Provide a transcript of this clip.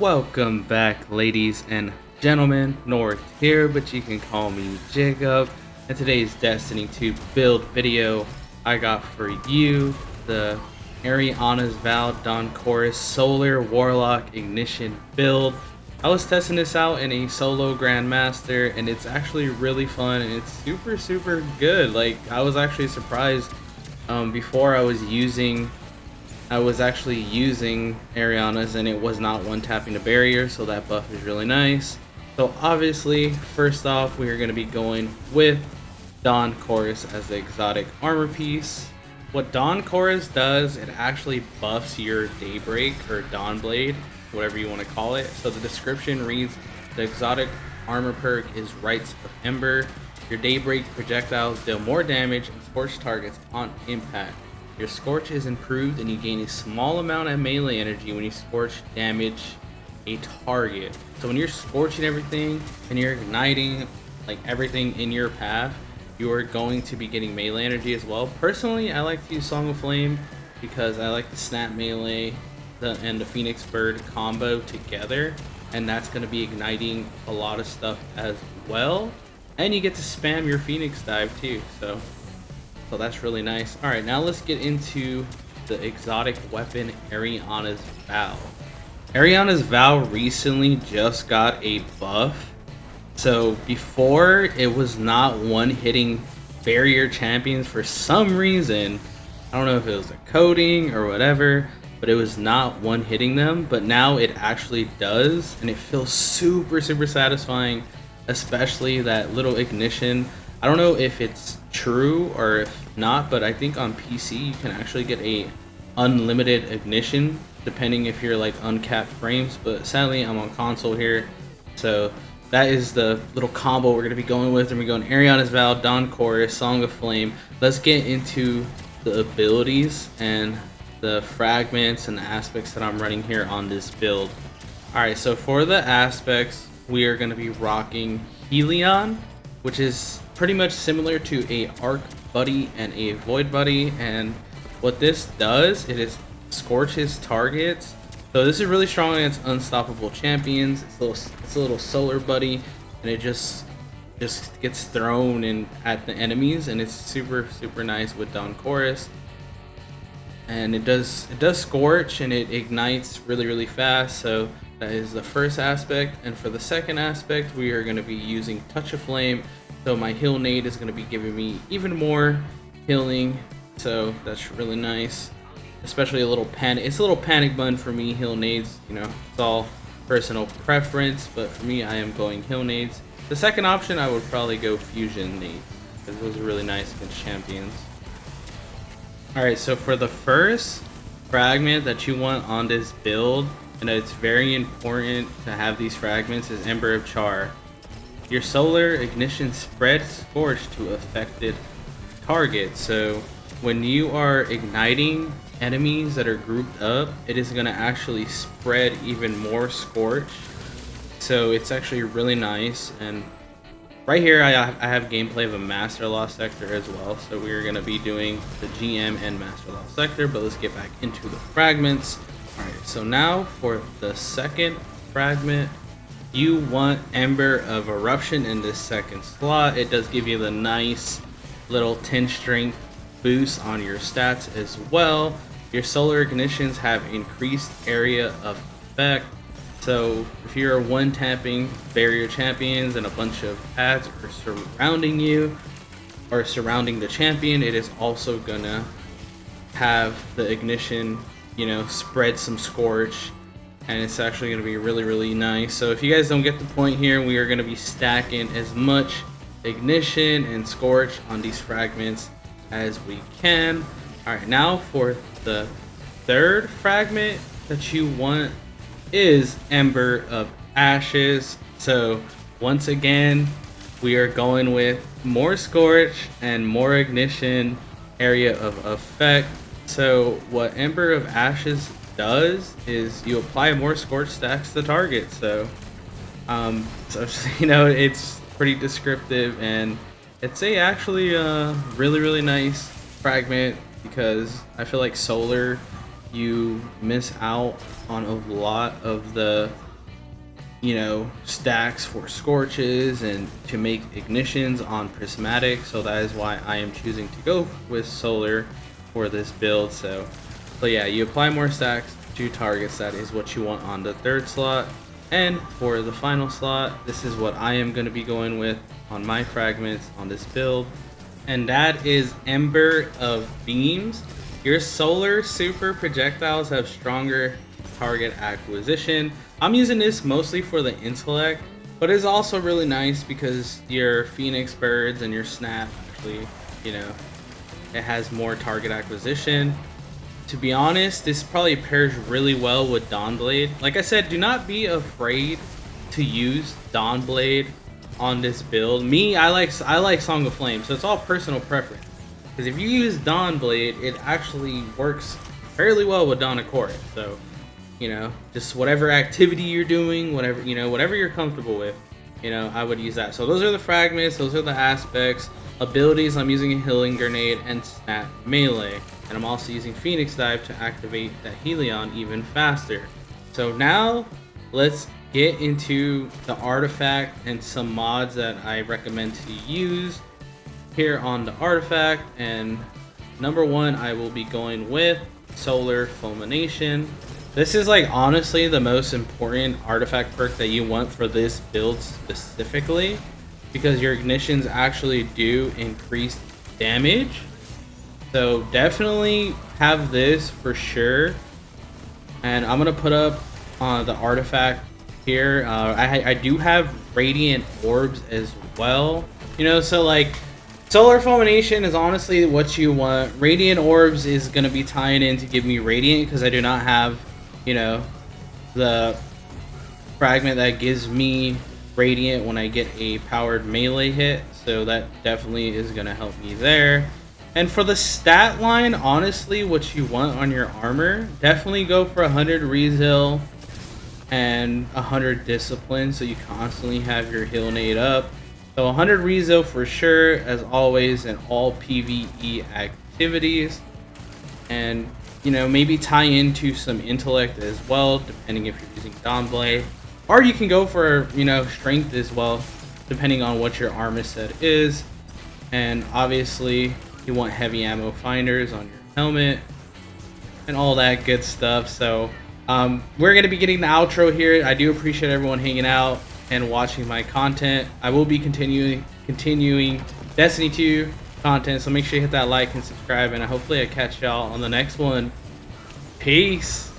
Welcome back, ladies and gentlemen. North here, but you can call me Jacob. In today's Destiny 2 build video, I got for you the Ariana's Vow Dawn Chorus Solar Warlock Ignition build. I was testing this out in a solo Grandmaster, and it's actually really fun, and it's super good. Like, I was actually surprised. Before I was actually using Ariana's and it was not one tapping the barrier, so that buff is really nice. So obviously, first off, we are going to be going with Dawn Chorus as the exotic armor piece. What Dawn Chorus does, it actually buffs your Daybreak or Dawn Blade, whatever you want to call it. So the description reads, the exotic armor perk is Rites of Ember. Your Daybreak projectiles deal more damage and scorch targets on impact. Your Scorch is improved and you gain a small amount of melee energy when you Scorch damage a target. So when you're scorching everything and you're igniting like everything in your path, you are going to be getting melee energy as well. Personally, I like to use Song of Flame because I like the snap melee and the Phoenix Bird combo together, and that's going to be igniting a lot of stuff as well. And you get to spam your Phoenix dive too, so that's really nice. Alright, now let's get into the exotic weapon, Ariana's Vow. Ariana's Vow recently just got a buff. So before, it was not one-hitting barrier champions for some reason. I don't know if it was a coding or whatever, but it was not one-hitting them. But now it actually does, and it feels super satisfying, especially that little ignition. I don't know if it's true or if not, but I think on PC you can actually get a unlimited ignition depending if you're like uncapped frames, but sadly I'm on console here, so that is the little combo we're going to be going with. And we're going Ariana's Vow, Dawn Chorus, Song of Flame. Let's get into the abilities and the fragments and the aspects that I'm running here on this build. Alright, so for the aspects, we are going to be rocking Helion, which is pretty much similar to a Arc Buddy and a Void Buddy, and what this does, it scorches targets. So this is really strong against unstoppable champions. It's a little solar buddy, and it just gets thrown in at the enemies, and it's super nice with Dawn Chorus. And it does scorch, and it ignites really fast. So that is the first aspect. And for the second aspect, we are going to be using Touch of Flame. So my heal nade is going to be giving me even more healing, so that's really nice. Especially a little panic. It's a little panic button for me, heal nades. You know, it's all personal preference, but for me, I am going heal nades. The second option, I would probably go fusion nades because those are really nice against champions. All right, so for the first fragment that you want on this build, and it's very important to have these fragments, is Ember of Char. Your solar ignition spreads scorch to affected targets. So when you are igniting enemies that are grouped up, it is going to actually spread even more scorch. So it's actually really nice. And right here I have gameplay of a Master Lost sector as well. So we're going to be doing the GM and Master Lost sector, but let's get back into the fragments. Alright, so now for the second fragment, you want Ember of Eruption in this second slot. It does give you the nice little 10 strength boost on your stats as well. Your solar ignitions have increased area of effect. So if you're one tapping barrier champions and a bunch of pads are surrounding you or surrounding the champion, it is also gonna have the ignition, you know, spread some scorch. And it's actually going to be really nice. So if you guys don't get the point here, we are going to be stacking as much ignition and scorch on these fragments as we can. Alright, now for the third fragment that you want is Ember of Ashes. So once again, we are going with more scorch and more ignition area of effect. So what Ember of Ashes does is you apply more scorch stacks to target. So you know, it's pretty descriptive, and it's actually really nice fragment because I feel like solar, you miss out on a lot of the you know, stacks for scorches and to make ignitions on prismatic, so that is why I am choosing to go with solar for this build. So yeah, you apply more stacks to targets. That is what you want on the third slot. And for the final slot, this is what I am going to be going with on my fragments on this build, and that is Ember of Beams. Your solar super projectiles have stronger target acquisition. I'm using this mostly for the intellect, but it's also really nice because your Phoenix Birds and your Snap actually, you know, it has more target acquisition. To be honest, this probably pairs really well with Dawnblade. Like I said, do not be afraid to use Dawnblade on this build. Me, I like Song of Flame, so it's all personal preference. Because if you use Dawnblade, it actually works fairly well with Dawn of Chorus. So, you know, just whatever activity you're doing, whatever, you know, whatever you're comfortable with, you know, I would use that. So those are the fragments, those are the aspects. Abilities, I'm using a Healing Grenade and Snap Melee. And I'm also using Phoenix Dive to activate that Helion even faster. So now, let's get into the artifact and some mods that I recommend to use here on the artifact. And number one, I will be going with Solar Fulmination. This is like honestly the most important artifact perk that you want for this build specifically, because your ignitions actually do increase damage. So definitely have this for sure. And I'm gonna put up the artifact here. I do have Radiant Orbs as well. You know, so like Solar Fulmination is honestly what you want. Radiant Orbs is gonna be tying in to give me Radiant because I do not have, you know, the fragment that gives me Radiant when I get a powered melee hit. So that definitely is gonna help me there. And for the stat line, honestly, what you want on your armor, definitely go for 100 Rezeal and 100 Discipline, so you constantly have your heal nade up. So 100 Rezeal for sure, as always, in all PvE activities. And, you know, maybe tie into some intellect as well, depending if you're using Dawnblade. Or you can go for, you know, strength as well, depending on what your armor set is. And obviously, you want heavy ammo finders on your helmet and all that good stuff. So we're going to be getting the outro here. I do appreciate everyone hanging out and watching my content. I will be continuing Destiny 2 content, so make sure you hit that like and subscribe, and hopefully I catch y'all on the next one. Peace.